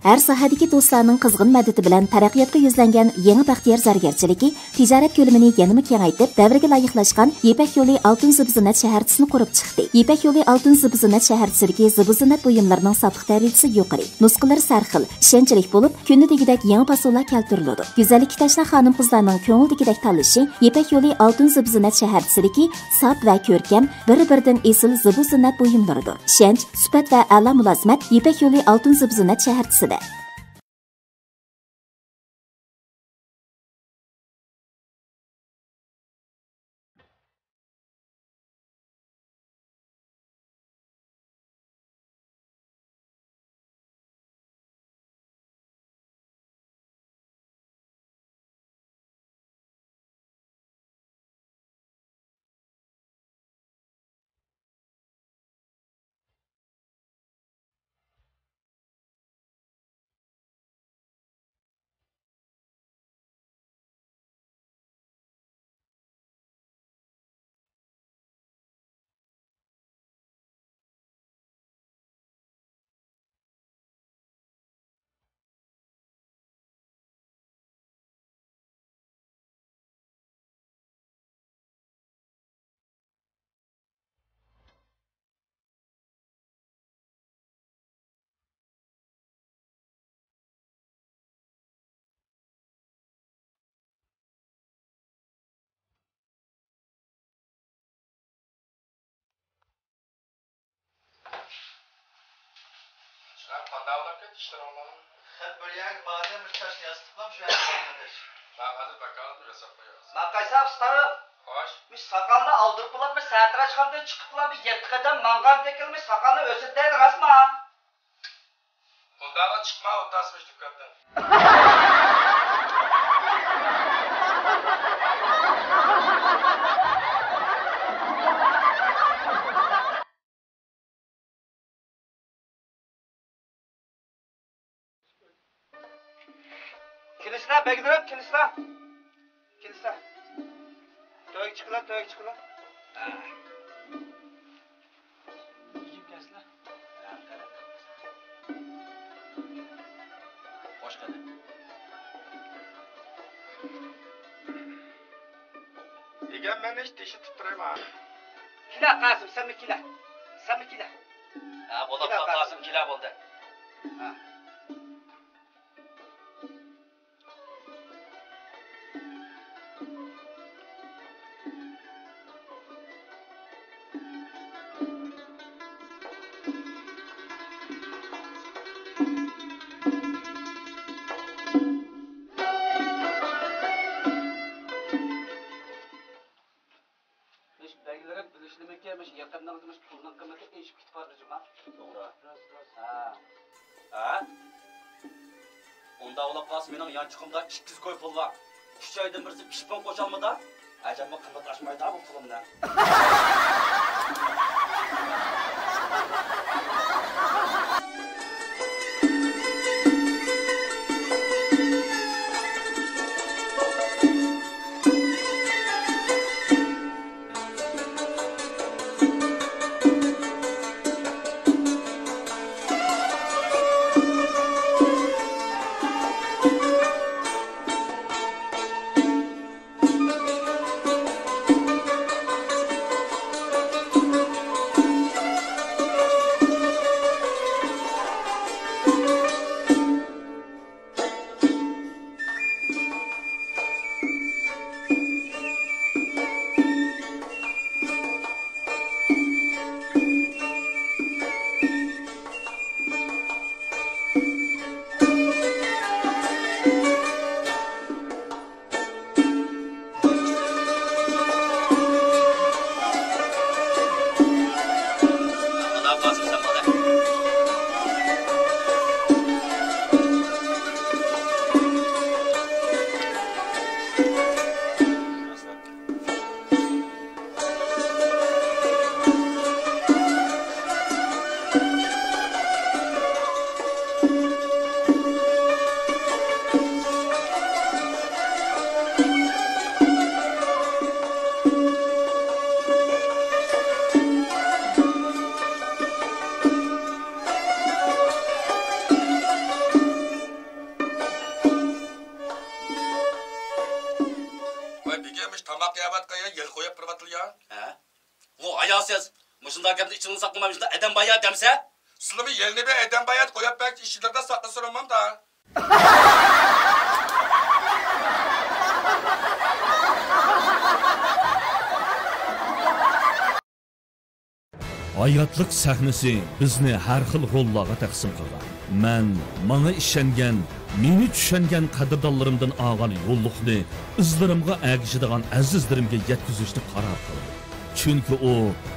Har sohadagi do'stlarning qizg'in madadi bilan taraqqiyotga yuzlangan yangi baxtiyor zargarchiligi tijorat ko'lamini yanada kengaytirib, davrga loyiqlashgan Ipak yo'li Oltin Zibzinat shaharchasini qurib chiqdi. Ipak yo'li Oltin Zibzinat shaharchasidagi zibzinat buyumlarining sotiq darajasi yuqori, nusxalari sarxil, ishonchli bo'lib, kundagidek yangi fasollar keltiriladi. Go'zallikka tashna xonim-qizlarning ko'ngildagidek tanlashi Ipak yo'li Oltin Zibzinat shaharchasidagi sof va ko'rkam, bir-biridan esil zibzinat buyumlaridir. Ishonch, sifat va a'lo mulozimat Ipak yo'li Oltin Zibzinat shaharchasida. Qanday olib ketishlar onlarni? Xat bo'lgan ba'zan bir tash yastıqlam shu yerda. Ben hozir bakalım bir hesap qo'yamiz. Maqaysab ustanım. Xo'sh. Biz sakalını aldırıp bulan bir satrachxondan chiqib bulan bir 7 qadam mangan dekilmiş sakalını o'sitdaydi rasma. Bundaga chiqma o'tasmish dukatdan. Kilislar bekdirib kilislar. Kilislar. To'yga chiqlar, to'yga chiqlar. Yiyib kelasizlar. Xo'sh qani. Degan men ish teshitib turayman. Kila Qasim, sen mi kila? Sen mi kila? Ha, bo'lib Qasim kila bo'ldi. Ha. Yaqindan demiş puldan qimmatga eshib ketib borjima. To'g'ri. Ha? Unda olib qolsa mening yanchiqimda 200 koy pul bor. 3 oydan birisi pishpon qo'shalmada, ajabmi qimmatlashmaydi bu pulimdan. şunday gapni içini saklamayın şunda adam bayağı demse. Sılımı yerine bir eden bayat koyup belki işçilerde saklasın olmam da. Hayatlık sahnesi bizni har xil rollarga taqsim qilgan. Men menga ishongan, meni tushungan qadrdonlarimdan olgan yo'lliqni izlarimga agishadigan azizlarimga yetkazishni qaror qildim. Chunki u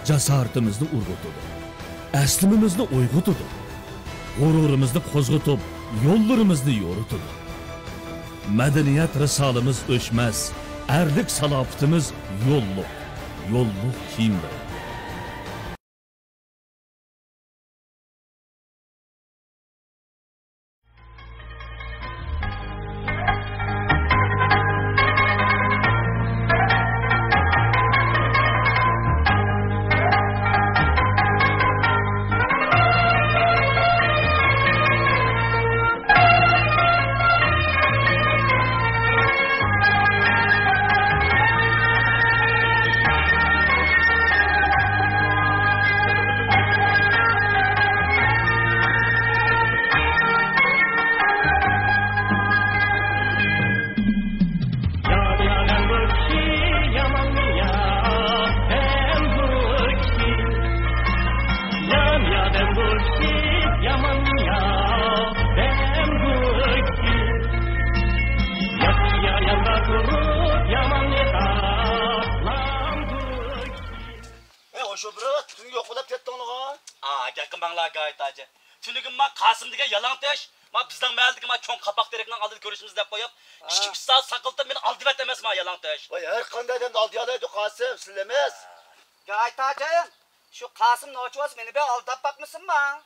jasoratimizni urg'utadi. Aslimimizni uyg'otadi. G'ururimizni qo'zg'atib, yo'llarimizni yo'ritadi. Madaniyat risolamiz o'chmas, erlik salofitimiz yo'lliq. Yo'lliq kiyimdir. Şu bura tün yok bulap kettin oğa. Yakın bana gayet acı. Tünügün ma Kasım'daki yalan teş. Ma bizden meğerdeki ma çoğun kapak direkten aldı görüşümüz de koyup. 2-3 saat sakıldım beni aldı vet demez ma yalan teş. Vay her kanda adam da aldı yalaydı Kasım silemez. Gayet acı. Şu Kasım ne olacağız beni bir aldap bakmışsın mı?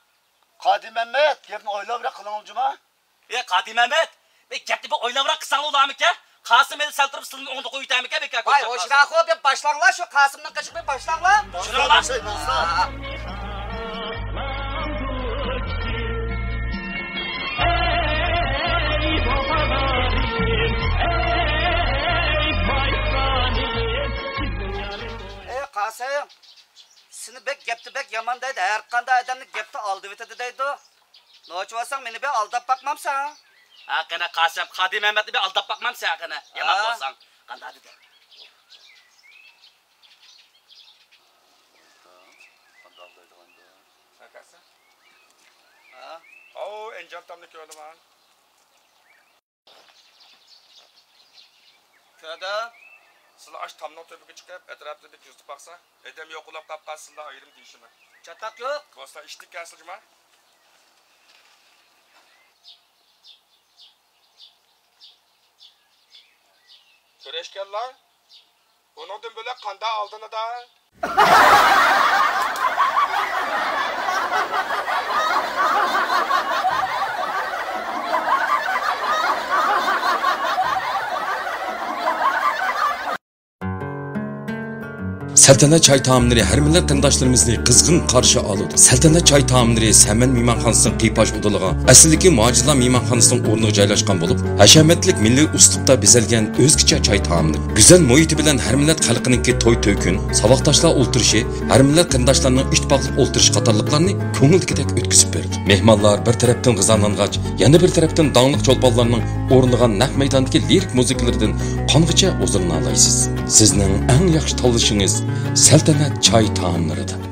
Kadim Mehmet, yapın oyla bırak kılan olcuma. Kadim Mehmet. Ve gepti bir oyla bırak kısan olamı ki. Kasım eli seltirip sılını onu da koyutayım ki. Vay o şirakı bir başlanla şu Kasım'dan kaçıp bir başlanla. Şuna lan. Kasım. Seni bek gepti bek yaman deydi. Her kanda adamını gepti aldı vitedi deydi. Ne olacaksan beni bir aldap bakmam sana. Kana Kasım, Kadim Mehmet'i bir aldap bakmam sen kana. Yaman olsan. Kanda hadi de. Hakikaten. Oo, encam tam da gördüm ha. Köyde. Sıla aç tamdan töbüke çıkıp etrafta bir gözlü baksa. Edem yok ulap kapkasında ayırım deyişime. Çatak yok. Kosta içtik gelsin cuma. Köreşken lan. Onun dün böyle kanda aldığını da. Saltanat çay taamları her millet qandaşlarımızı kızgın karşı aldı. Saltanat çay taamları Səmən mehmanxanasının qiypaş odalığa, aslidagi Muacizlar mehmanxanasının o'rniga joylashgan bo'lib, hashamatlik milliy uslubda bezalgan o'zgacha çay taamları. Güzel muhiti bilan har millat xalqininki to'y to'kun, saboqdoshlar o'ltirishi, har millat qandoshlarning ittifoqli o'ltirish qatorliqlarni ko'ngildagidek o'tkazib berdi. Mehmonlar bir tarafdan g'izalangach, yana bir tarafdan danglik cho'lponlarning o'rnigan naq maydondagi lirik muzikalardan qong'icha o'zini olaysiz. Sizning eng yaxshi tanlashingiz Saltanat çay taamlarıdır.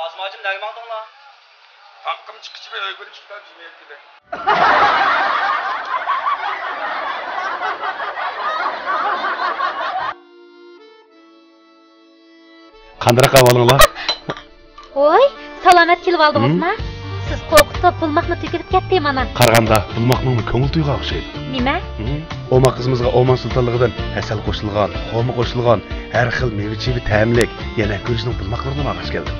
Qasım hacım nega maqdinglar? Hakkım çıkışı ve öykünü çıkıdan cimeyet gibi. Qandarak ahvolinglar? Oy, salomat kelib oldingizmi? Siz qo'rqitib bulmoqni to'kilib ketdi mana. Qaraganda bulmoqning ko'ngil tuyga o'xshaydi. Nima? Oma qizimizga Oman sultonligidan asal qo'shilgan, xo'ma qo'shilgan, har xil meva-cheva ta'mlik, yana ko'rishning bulmoqlaridan og'ash keldi.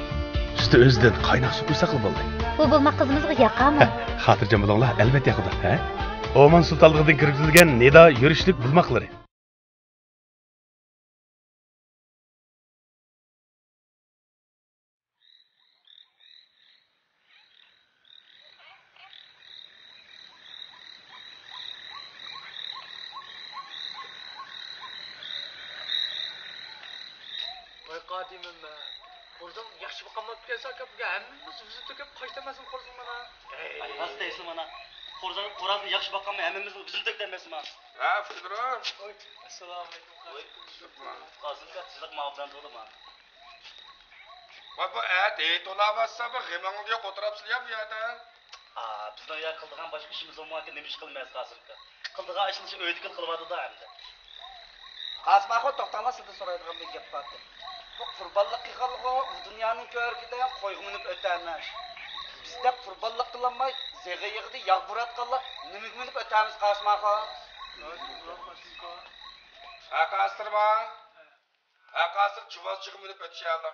Üstü o'zidan qaynoq suv quysa qilib bo'ldi. Bu bulmoq qizimizga yoqami? Xotirjam bo'linglar, albatta yoqadi, ha? Oman sultonligidan kiritilgan Nida yurishlik bulmoqlari. Qadimimman. Qo'rdan yaxshi boqaman kelsa kapga hammamiz o'zi to'kib qo'ytamasin qo'rdan mana. Ay, nasıl deysin mana? Qo'razni yaxshi boqaman hammamiz o'zini to'kib demasman. Ha, Fikrom. Oy, assalomu alaykum. Qasım sizlik mavzudan to'laman. Bu deyt olamazsa bu g'iming diye o'tiribsiz ya bu yerda. Bizning ya qildigan boshqa ishimiz bo'lmagan nima ish qilmaymiz Qasımka. Qildigan ishimizni o'ydikil qilyapti-da endi. Qasım ağa to'xtanglar sizdan so'raydigan bir gap bor. Bu qurbonlik qilganlar bu dunyoning ko'rkida qo'yga minib o'tamiz. Bizda qurbonlik qilolmay, zig'i yig'di, yog' buratganlar nimaga minib o'tamiz Qasım ağa? Qasırma. Qasır juvozchiga minib o'tishyapti.